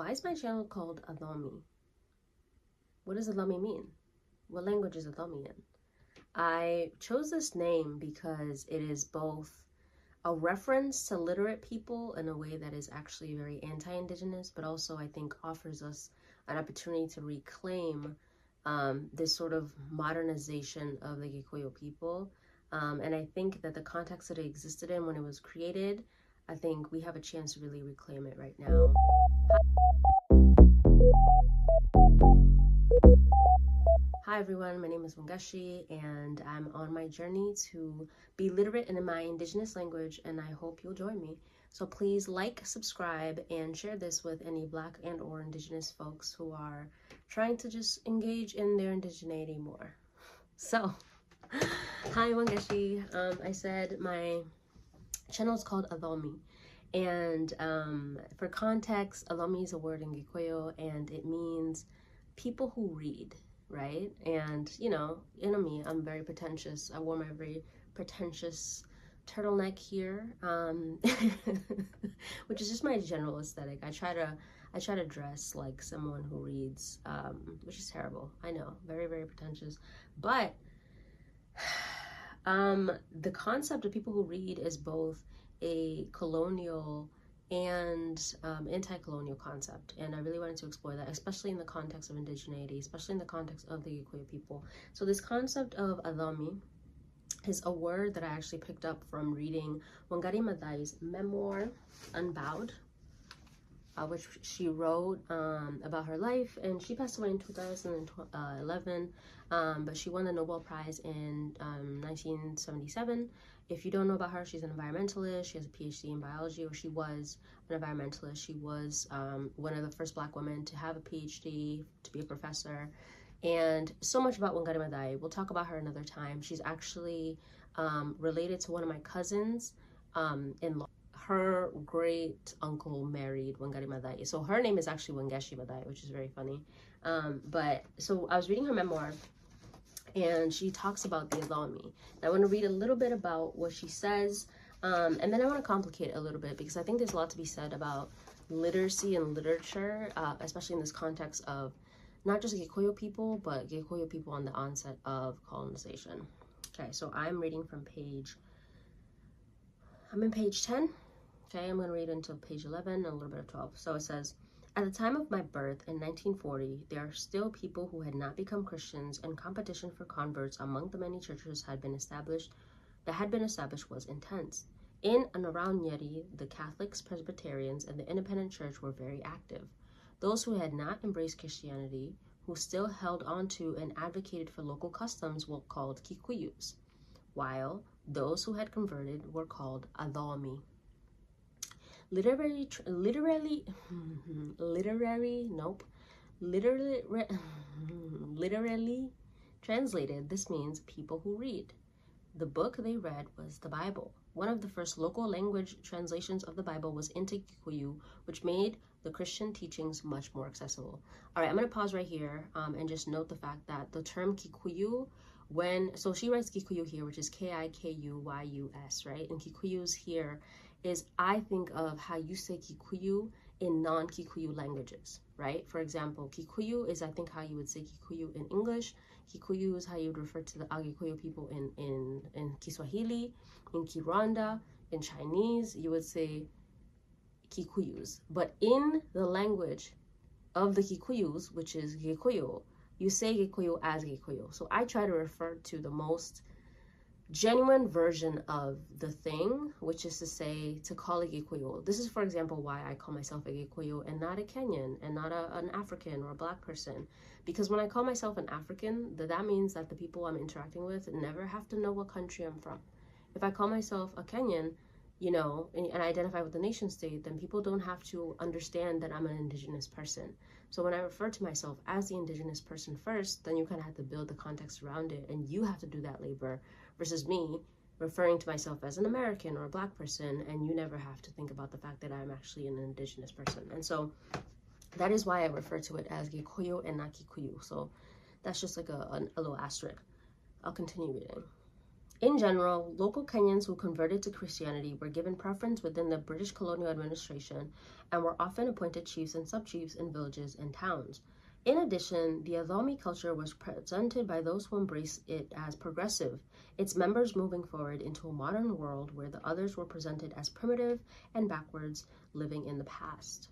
Why is my channel called Athomi? What does Athomi mean? What language is Athomi in? I chose this name because it is both a reference to literate people in a way that is actually very anti-indigenous, but also I think offers us an opportunity to reclaim this sort of modernization of the Gikuyu people. And I think that the context that it existed in when it was created, I think we have a chance to really reclaim it right now. Hi everyone, my name is Wangeshi and I'm on my journey to be literate in my indigenous language, and I hope you'll join me. So please like, subscribe, and share this with any Black and or indigenous folks who are trying to just engage in their indigeneity more. So, hi Wangeshi. I said my channel is called Athomi, and for context, Athomi is a word in Gikuyu and it means people who read. Right? And you know me, I'm very pretentious. I wore my very pretentious turtleneck here, which is just my general aesthetic. I try to dress like someone who reads, which is terrible. I know, very, very pretentious. But the concept of people who read is both a colonial and anti-colonial concept, and I really wanted to explore that, especially in the context of indigeneity, especially in the context of the Gikuyu people. So this concept of Athomi is a word that I actually picked up from reading Wangari Maathai's memoir, Unbowed, which she wrote about her life, and she passed away in 2011, but she won the Nobel Prize in 1977. If you don't know about her, she's an environmentalist. She has a PhD in biology, or she was an environmentalist. She was one of the first Black women to have a PhD, to be a professor, and so much about Wangari Maathai. We'll talk about her another time. She's actually related to one of my cousins in law. Her great uncle married Wangari Maathai, so her name is actually Wangeshi Maathai, which is very funny. But so I was reading her memoir, and she talks about the Athomi. I want to read a little bit about what she says, and then I want to complicate it a little bit because I think there's a lot to be said about literacy and literature, especially in this context of not just Gikuyu people, but Gikuyu people on the onset of colonization. Okay, so I'm reading from I'm in page 10. Okay, I'm going to read until page 11 and a little bit of 12. So it says, at the time of my birth in 1940, there are still people who had not become Christians, and competition for converts among the many churches had been established was intense. In and around Nyeri, the Catholics, Presbyterians, and the Independent Church were very active. Those who had not embraced Christianity, who still held on to and advocated for local customs, were called Kikuyus, while those who had converted were called Athomi. Literally translated, this means people who read. The book they read was the Bible. One of the first local language translations of the Bible was into Kikuyu, which made the Christian teachings much more accessible. All right, I'm going to pause right here and just note the fact that the term Kikuyu, so she writes Kikuyu here, which is K-I-K-U-Y-U-S, right? And Kikuyus here is, I think of how you say Kikuyu in non-Kikuyu languages, right? For example, Kikuyu is, I think, how you would say Kikuyu in English. Kikuyu is how you would refer to the Agikuyu people in Kiswahili, in Kinyarwanda, in Chinese, you would say Kikuyus. But in the language of the Kikuyus, which is Gikuyu, you say Gikuyu as Gikuyu. So I try to refer to the most genuine version of the thing, which is to say, to call it Gikuyu. This is, for example, why I call myself a Gikuyu and not a Kenyan and not an African or a Black person. Because when I call myself an African, that means that the people I'm interacting with never have to know what country I'm from. If I call myself a Kenyan, you know, and identify with the nation state, then people don't have to understand that I'm an indigenous person. So when I refer to myself as the indigenous person first, then you kind of have to build the context around it, and you have to do that labor, versus me referring to myself as an American or a Black person, and you never have to think about the fact that I'm actually an indigenous person. And so that is why I refer to it as Gikuyu and not Kikuyu. So that's just like a little asterisk. I'll continue reading. In general, local Kenyans who converted to Christianity were given preference within the British colonial administration and were often appointed chiefs and sub-chiefs in villages and towns. In addition, the Athomi culture was presented by those who embraced it as progressive, its members moving forward into a modern world where the others were presented as primitive and backwards, living in the past.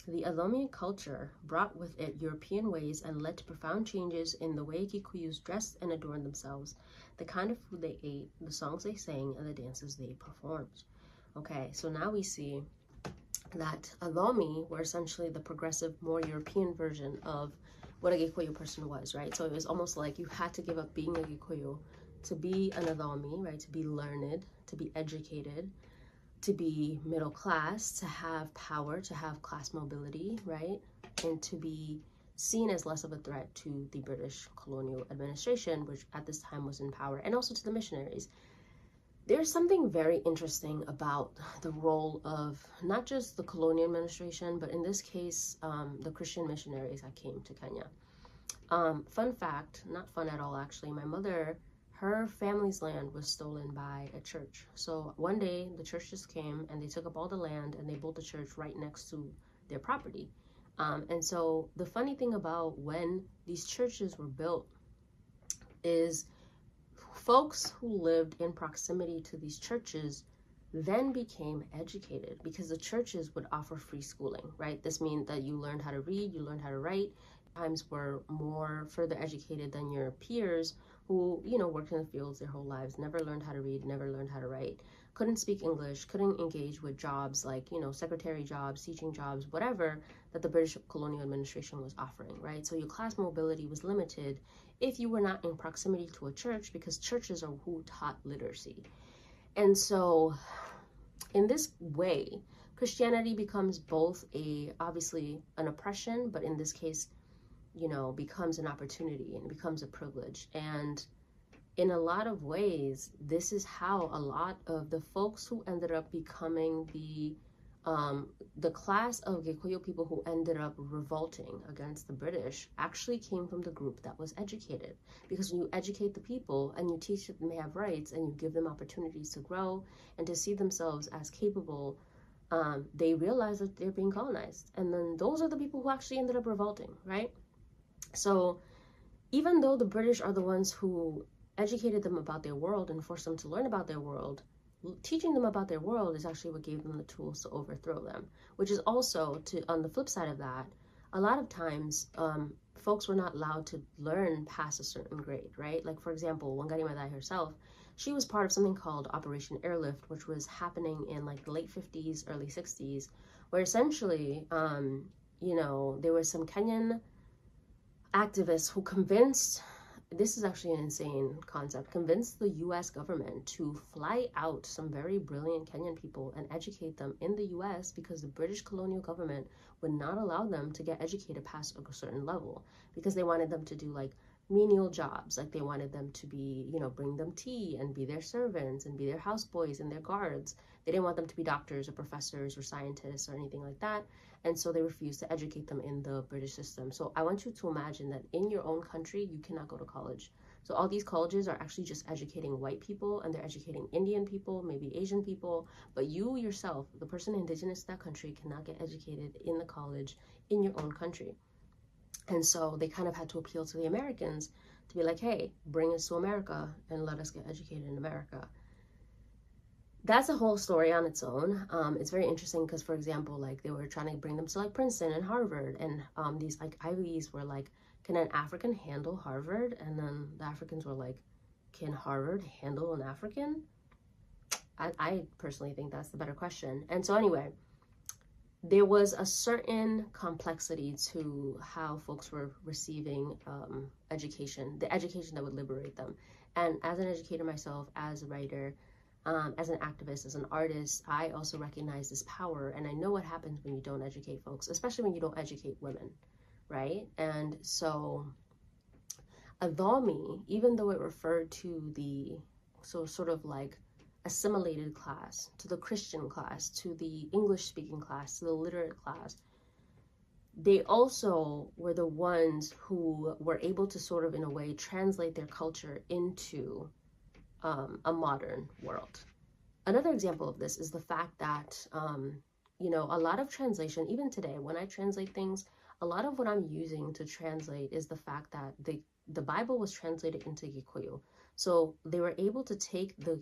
The Athomi culture brought with it European ways and led to profound changes in the way Kikuyus dressed and adorned themselves, the kind of food they ate, the songs they sang, and the dances they performed. Okay, so now we see that Athomi were essentially the progressive, more European version of what a Gikuyu person was, right? So it was almost like you had to give up being a Gikuyu to be an Athomi, right? To be learned, to be educated, to be middle class, to have power, to have class mobility, right? And to be seen as less of a threat to the British colonial administration, which at this time was in power, and also to the missionaries. There's something very interesting about the role of not just the colonial administration, but in this case, the Christian missionaries that came to Kenya. Fun fact, not fun at all actually, my mother, her family's land was stolen by a church. So one day the church just came and they took up all the land and they built the church right next to their property. And so the funny thing about when these churches were built is folks who lived in proximity to these churches then became educated because the churches would offer free schooling, right? This means that you learned how to read, you learned how to write, times were more further educated than your peers who, you know, worked in the fields their whole lives, never learned how to read, never learned how to write, couldn't speak English, couldn't engage with jobs like, you know, secretary jobs, teaching jobs, whatever that the British colonial administration was offering, right? So your class mobility was limited if you were not in proximity to a church because churches are who taught literacy. And so in this way, Christianity becomes both obviously an oppression, but in this case, you know, becomes an opportunity and becomes a privilege. And in a lot of ways, this is how a lot of the folks who ended up becoming the class of Gikuyu people who ended up revolting against the British actually came from the group that was educated. Because when you educate the people and you teach them they have rights and you give them opportunities to grow and to see themselves as capable, they realize that they're being colonized. And then those are the people who actually ended up revolting, right? So even though the British are the ones who educated them about their world and forced them to learn about their world, teaching them about their world is actually what gave them the tools to overthrow them, which is also, on the flip side of that, a lot of times folks were not allowed to learn past a certain grade, right? Like, for example, Wangari Maathai herself, she was part of something called Operation Airlift, which was happening in like the late 50s, early 60s, where essentially, you know, there were some Kenyan activists who convinced, this is actually an insane concept, convinced the US government to fly out some very brilliant Kenyan people and educate them in the US because the British colonial government would not allow them to get educated past a certain level because they wanted them to do like menial jobs, like they wanted them to be, you know, bring them tea and be their servants and be their houseboys and their guards. They didn't want them to be doctors or professors or scientists or anything like that. And so they refused to educate them in the British system. So I want you to imagine that in your own country, you cannot go to college. So all these colleges are actually just educating white people and they're educating Indian people, maybe Asian people, but you yourself, the person indigenous to that country, cannot get educated in the college in your own country. And so they kind of had to appeal to the Americans to be like, hey, bring us to America and let us get educated in America. That's a whole story on its own. It's very interesting because, for example, like they were trying to bring them to like Princeton and Harvard, and these like Ivies were like, can an African handle Harvard? And then the Africans were like, can Harvard handle an African? I personally think that's the better question. And so anyway, there was a certain complexity to how folks were receiving education, the education that would liberate them. And as an educator myself, as a writer, as an activist, as an artist, I also recognize this power, and I know what happens when you don't educate folks, especially when you don't educate women, right? And so Athomi, even though it referred to the sort of like assimilated class, to the Christian class, to the English-speaking class, to the literate class, they also were the ones who were able to sort of, in a way, translate their culture into a modern world. Another example of this is the fact that, you know, a lot of translation, even today, when I translate things, a lot of what I'm using to translate is the fact that the Bible was translated into Gikuyu. So they were able to take that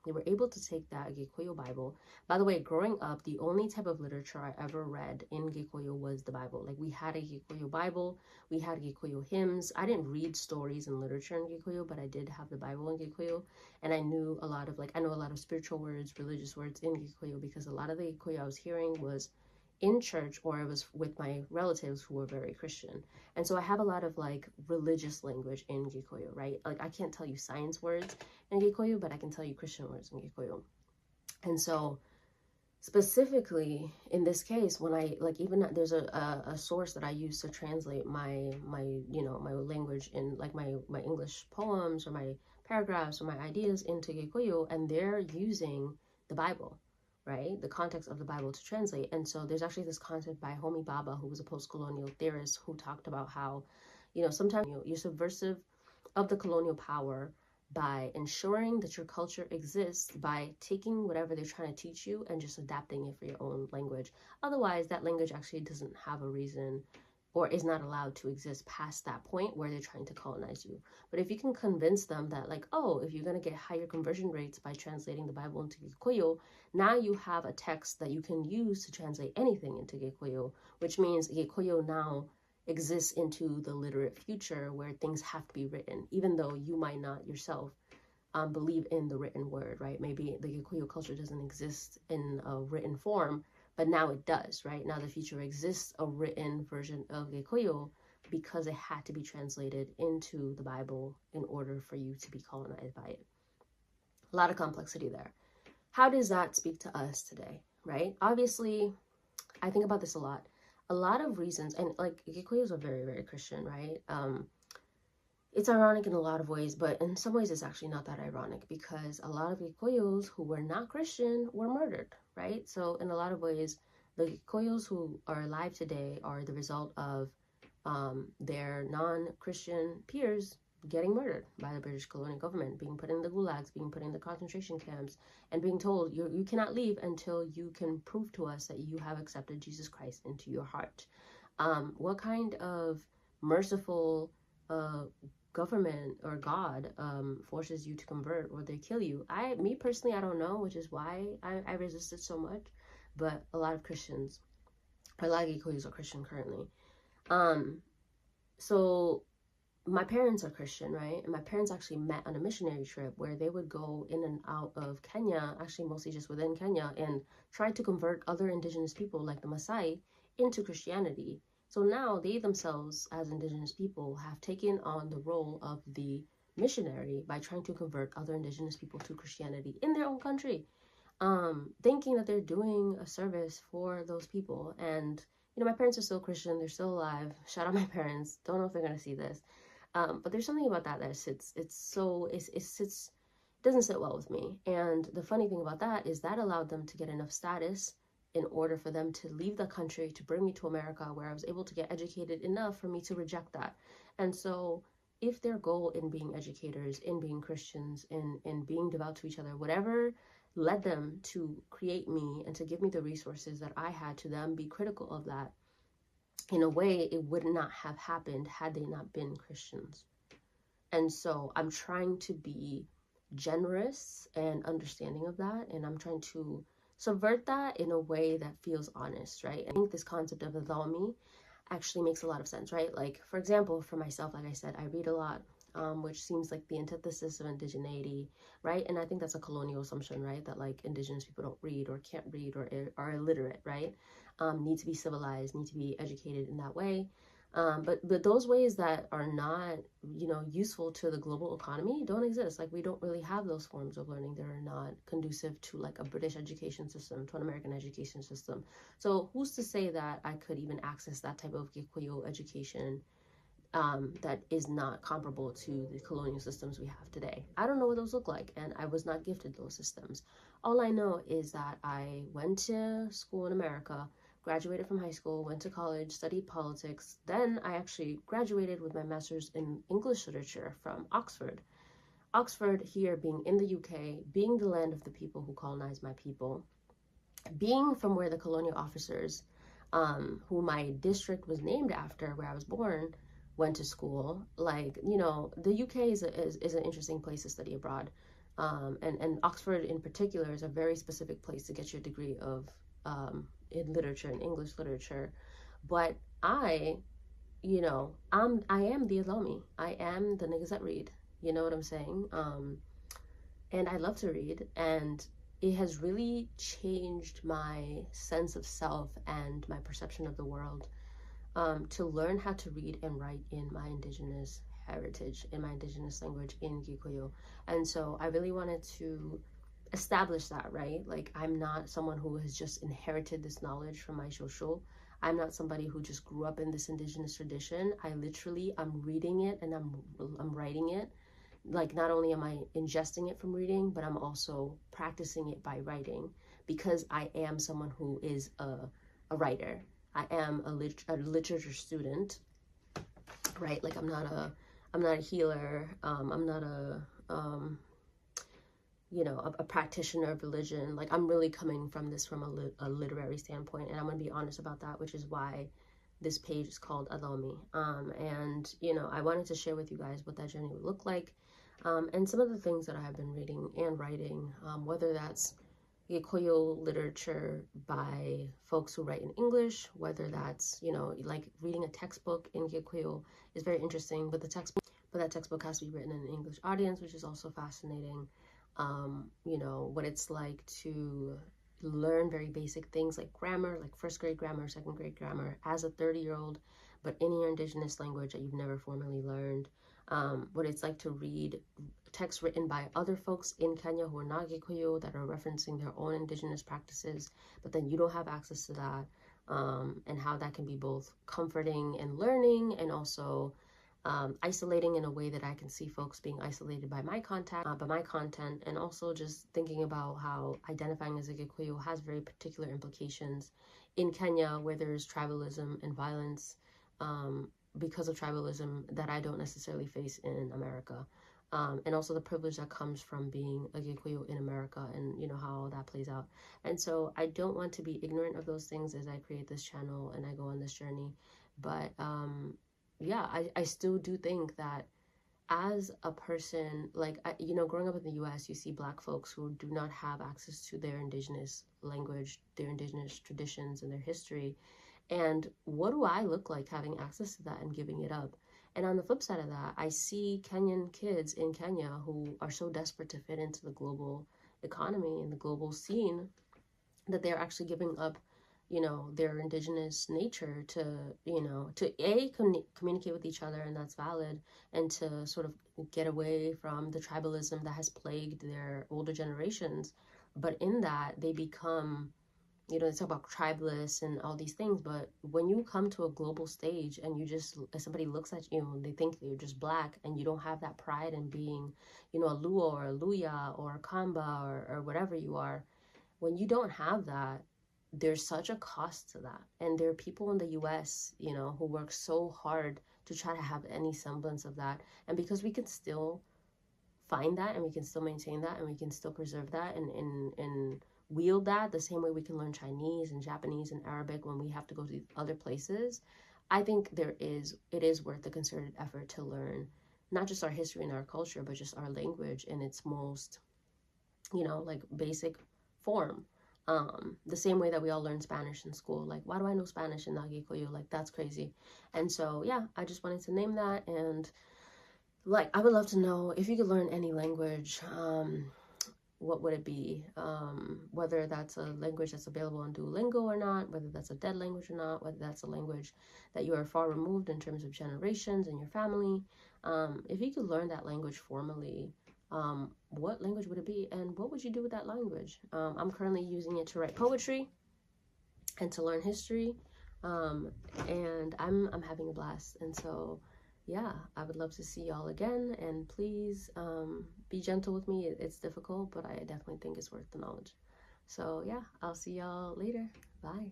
Gikuyu Bible. By the way, growing up, the only type of literature I ever read in Gikuyu was the Bible. Like, we had a Gikuyu Bible, we had Gikuyu hymns. I didn't read stories and literature in Gikuyu, but I did have the Bible in Gikuyu. And I knew a lot of, like, I know a lot of spiritual words, religious words in Gikuyu, because a lot of the Gikuyu I was hearing was in church, or I was with my relatives who were very Christian. And so I have a lot of, like, religious language in Gikuyu, right? Like, I can't tell you science words in Gikuyu, but I can tell you Christian words in Gikuyu. And so specifically in this case, when I, like, even there's a source that I use to translate my you know, my language in, like, my English poems or my paragraphs or my ideas into Gikuyu, and they're using the Bible, right? The context of the Bible to translate. And so there's actually this concept by Homi Bhabha, who was a post-colonial theorist, who talked about how, you know, sometimes you're subversive of the colonial power by ensuring that your culture exists by taking whatever they're trying to teach you and just adapting it for your own language. Otherwise, that language actually doesn't have a reason or is not allowed to exist past that point where they're trying to colonize you. But if you can convince them that, like, oh, if you're going to get higher conversion rates by translating the Bible into Gikuyu, now you have a text that you can use to translate anything into Gikuyu, which means Gikuyu now exists into the literate future where things have to be written, even though you might not yourself believe in the written word, right? Maybe the Gikuyu culture doesn't exist in a written form, but now it does, right? Now the future exists a written version of Gikuyu because it had to be translated into the Bible in order for you to be colonized by it. A lot of complexity there. How does that speak to us today, right? Obviously, I think about this a lot. A lot of reasons, and, like, Gikuyus are very, very Christian, right? It's ironic in a lot of ways, but in some ways it's actually not that ironic, because a lot of Gikuyus who were not Christian were murdered, right? So in a lot of ways, the Gikuyus who are alive today are the result of their non-Christian peers getting murdered by the British colonial government, being put in the gulags, being put in the concentration camps, and being told you cannot leave until you can prove to us that you have accepted Jesus Christ into your heart. What kind of merciful government or God forces you to convert, or they kill you? Me personally, I don't know, which is why I resisted so much. But a lot of Christians, a lot of Gikuyus are Christian currently. So my parents are Christian, right? And my parents actually met on a missionary trip where they would go in and out of Kenya, actually mostly just within Kenya, and try to convert other indigenous people like the Maasai into Christianity. So now they themselves, as indigenous people, have taken on the role of the missionary by trying to convert other indigenous people to Christianity in their own country, thinking that they're doing a service for those people. And, you know, my parents are still Christian, they're still alive. Shout out my parents. Don't know if they're gonna see this. But there's something about that doesn't sit well with me. And the funny thing about that is that allowed them to get enough status in order for them to leave the country to bring me to America, where I was able to get educated enough for me to reject that. And so if their goal in being educators, in being Christians, in being devout to each other, whatever led them to create me and to give me the resources that I had, to them be critical of that, in a way, it would not have happened had they not been Christians. And so I'm trying to be generous and understanding of that, and I'm trying to subvert that in a way that feels honest, right? I think this concept of Athomi actually makes a lot of sense, right? Like, for example, for myself, like I said, I read a lot, which seems like the antithesis of indigeneity, right? And I think that's a colonial assumption, right? That, like, indigenous people don't read or can't read or are illiterate, right? Need to be civilized, need to be educated in that way. But those ways that are not, you know, useful to the global economy don't exist. Like, we don't really have those forms of learning that are not conducive to, like, a British education system, to an American education system. So who's to say that I could even access that type of Gikuyu education that is not comparable to the colonial systems we have today? I don't know what those look like, and I was not gifted those systems. All I know is that I went to school in America, graduated from high school, went to college, studied politics. Then I actually graduated with my master's in English literature from Oxford. Oxford here being in the UK, being the land of the people who colonized my people, being from where the colonial officers, who my district was named after, where I was born, went to school. Like, you know, the UK is an interesting place to study abroad. And Oxford in particular is a very specific place to get your degree of in literature, in English literature. But you know, I am the Athomi. I am the niggas that read. You know what I'm saying? And I love to read, and it has really changed my sense of self and my perception of the world, to learn how to read and write in my indigenous heritage, in my indigenous language, in Gikuyu. And so I really wanted to establish that, right? Like, I'm not someone who has just inherited this knowledge from my shoshu. I'm not somebody who just grew up in this indigenous tradition. I'm reading it and I'm writing it. Like, not only am I ingesting it from reading, but I'm also practicing it by writing, because I am someone who is a writer. I am a literature student, right? Like, I'm not a healer. I'm not you know, a practitioner of religion. Like, I'm really coming from this from a literary standpoint, and I'm going to be honest about that, which is why this page is called Athomi. And, you know, I wanted to share with you guys what that journey would look like, and some of the things that I have been reading and writing, whether that's Gikuyu literature by folks who write in English, whether that's, you know, like reading a textbook in Gikuyu is very interesting, but that textbook has to be written in an English audience, which is also fascinating. You know, what it's like to learn very basic things like grammar, like first grade grammar, second grade grammar, as a 30-year-old, but in your indigenous language that you've never formally learned. What it's like to read texts written by other folks in Kenya who are not Gikuyu, that are referencing their own indigenous practices, but then you don't have access to that, and how that can be both comforting and learning, and also isolating in a way that I can see folks being isolated by my content, and also just thinking about how identifying as a Gikuyu has very particular implications in Kenya, where there's tribalism and violence because of tribalism that I don't necessarily face in America, and also the privilege that comes from being a Gikuyu in America, and you know how that plays out. And so I don't want to be ignorant of those things as I create this channel and I go on this journey, but yeah, I still do think that as a person, like, you know, growing up in the US, you see Black folks who do not have access to their indigenous language, their indigenous traditions, and their history. And what do I look like having access to that and giving it up? And on the flip side of that, I see Kenyan kids in Kenya who are so desperate to fit into the global economy and the global scene that they're actually giving up, you know, their indigenous nature to, you know, to communicate with each other, and that's valid, and to sort of get away from the tribalism that has plagued their older generations. But in that, they become, you know, they talk about tribalists and all these things, but when you come to a global stage and you just, if somebody looks at you and they think that you're just Black and you don't have that pride in being, you know, a Luo or a Luya or a Kamba or whatever you are, when you don't have that, there's such a cost to that. And there are people in the US, you know, who work so hard to try to have any semblance of that. And because we can still find that, and we can still maintain that, and we can still preserve that and wield that the same way we can learn Chinese and Japanese and Arabic when we have to go to other places, I think it is worth the concerted effort to learn not just our history and our culture, but just our language in its most, you know, like basic form. The same way that we all learn Spanish in school. Like, why do I know Spanish and not Gikuyu? Like, that's crazy. And so, yeah, I just wanted to name that. And, like, I would love to know if you could learn any language, what would it be? Whether that's a language that's available on Duolingo or not, whether that's a dead language or not, whether that's a language that you are far removed in terms of generations in your family. If you could learn that language formally, what language would it be, and what would you do with that language? I'm currently using it to write poetry and to learn history, and I'm having a blast. And so, yeah, I would love to see y'all again, and please be gentle with me. It's difficult, but I definitely think it's worth the knowledge. So yeah, I'll see y'all later. Bye.